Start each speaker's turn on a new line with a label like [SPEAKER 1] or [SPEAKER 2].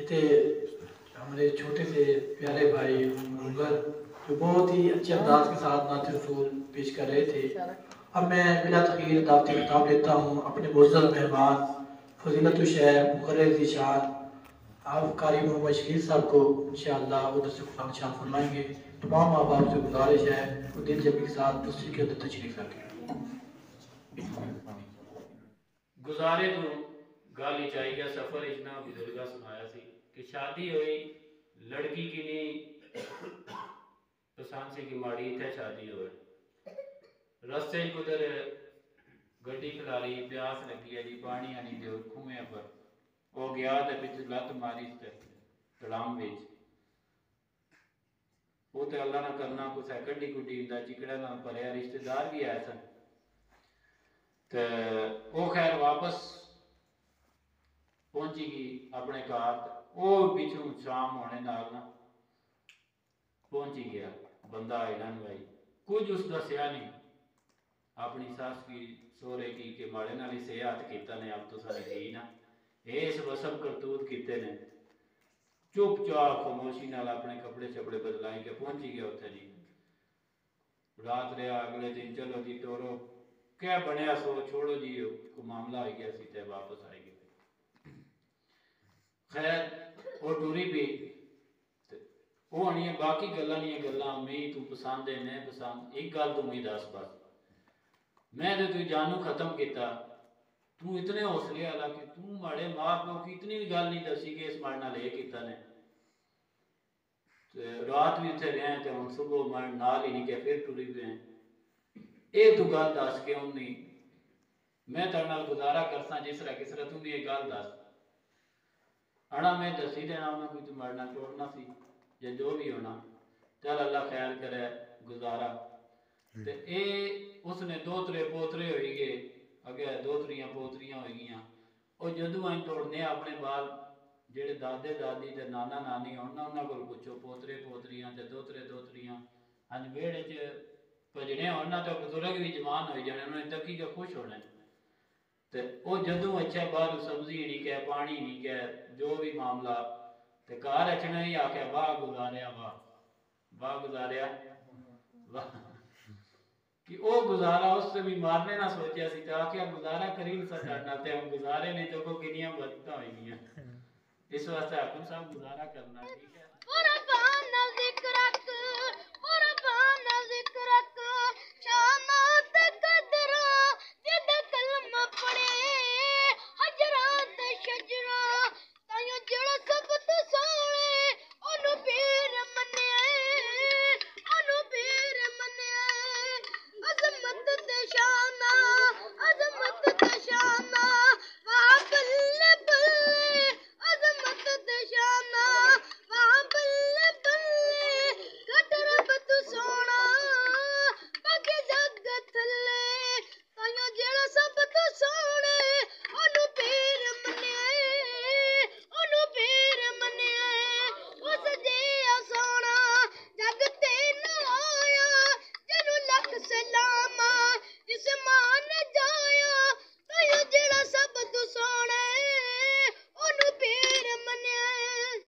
[SPEAKER 1] थे हमारे छोटे से प्यारे भाई मुगल, जो बहुत ही अच्छे अंदाज के साथ नात रसूल पेश कर रहे थे। अब मैं बिला तखीर दावती खिताब लेता हूँ अपने मुअज़्ज़ज़ मेहमान फजीलतुल शेख मुक़र्रिर ज़ीशान आप कारी मोहम्मद शहीद साहब को इंशाअल्लाह वो दर्स कुरान शाम फरमाएंगे। तमाम माँ बाप से गुजारिश है वो दिल जमी के साथ तस्वीर के अंदर तशरीफ रखें।
[SPEAKER 2] गुजारे तो गाली चाहिए सफर इतना बुजुर्गा सुनाया सी कि शादी हुई लड़की की नहीं पसंद से की माड़ी इतने शादी हुए रस्ते कुदर गड्डी खिलारी प्यास लगी है जी पानी आनी दो खूहें पर वो गया तो पिछ लत मारी तलाम बेच वो तो अल्लाह ना करना कुछ है कड्डी कुड्डी चिकड़ा ना भरया रिश्तेदार भी आए सन तो वो खैर वापस पहुंची गई अपने घर वो पिछू शाम होने नाल ना पहुंची गया बंदा ऐलान भाई कुछ उस दसिया नहीं अपनी सस की सोरे की के माड़े नाल ही सेहत किता ने अब तो सारी गई ना इस वसम करतूत किते ने चुपचाप खामोशी नाल अपने कपड़े छपड़े बदलाई के पहुंची गया उत्थे जी रात रहा अगले दिन चलो जी टोरो क्या बनया सो छोड़ो जी को मामला आ गया सी ते वापस आई गए खैर वो टूरी भी वो आनी बाकी गल्लां नहीं गल्लां मैं तू पसंद है मैं पसंद एक गल तू मैं दस बस मैं तो तू जानू खत्म किया तू इतने हौसले वाला कि तू माड़े मां प्यो की इतनी भी गल नहीं दसी कि इस माड़े नाल ये कीता ने रात भी उत्थे रहे तो हम सुबह माड़े नाल ही नहीं के फिर टुरी पे ये तू गल दस क्यों नहीं मैं तेरे नाल गुजारा करसा जिस तरह किस तरह तू भी ये गल दस आना मैं दसी देना मैं कोई तू माड़े नाल तोड़ना सी या जो भी होना चल अल्लाह ख्याल करे गुजारा ते ए उसने दोतरे पोतरे हो गए अगे दोतरियां पोतरियां हो गई और जदों अं तोड़ने अपने बाल जेडे दादे दादी ते नाना नानी उन्होंने को पुछो पोतरे पोतरियां ते दोतरे दोतरियां अं वेड़े च भजने होना तो बुजुर्ग भी जवान हो जाने उन्होंने तकी के खुश होने ते वो जदों अच्छा बाहर सब्जी नहीं कै पानी नहीं कै जो भी मामला ते घर अचने ही आख्या वाह गुजारिया वाह गुजारिया वाह कि वो गुजारा उससे भी मारने ना सोचा सी तो आखिया गुजारा करी नहीं सकता ते हम गुजारे ने जो को किनिया बदता हुई इस वास्ते हाकिम साहब गुजारा करना ठीक है।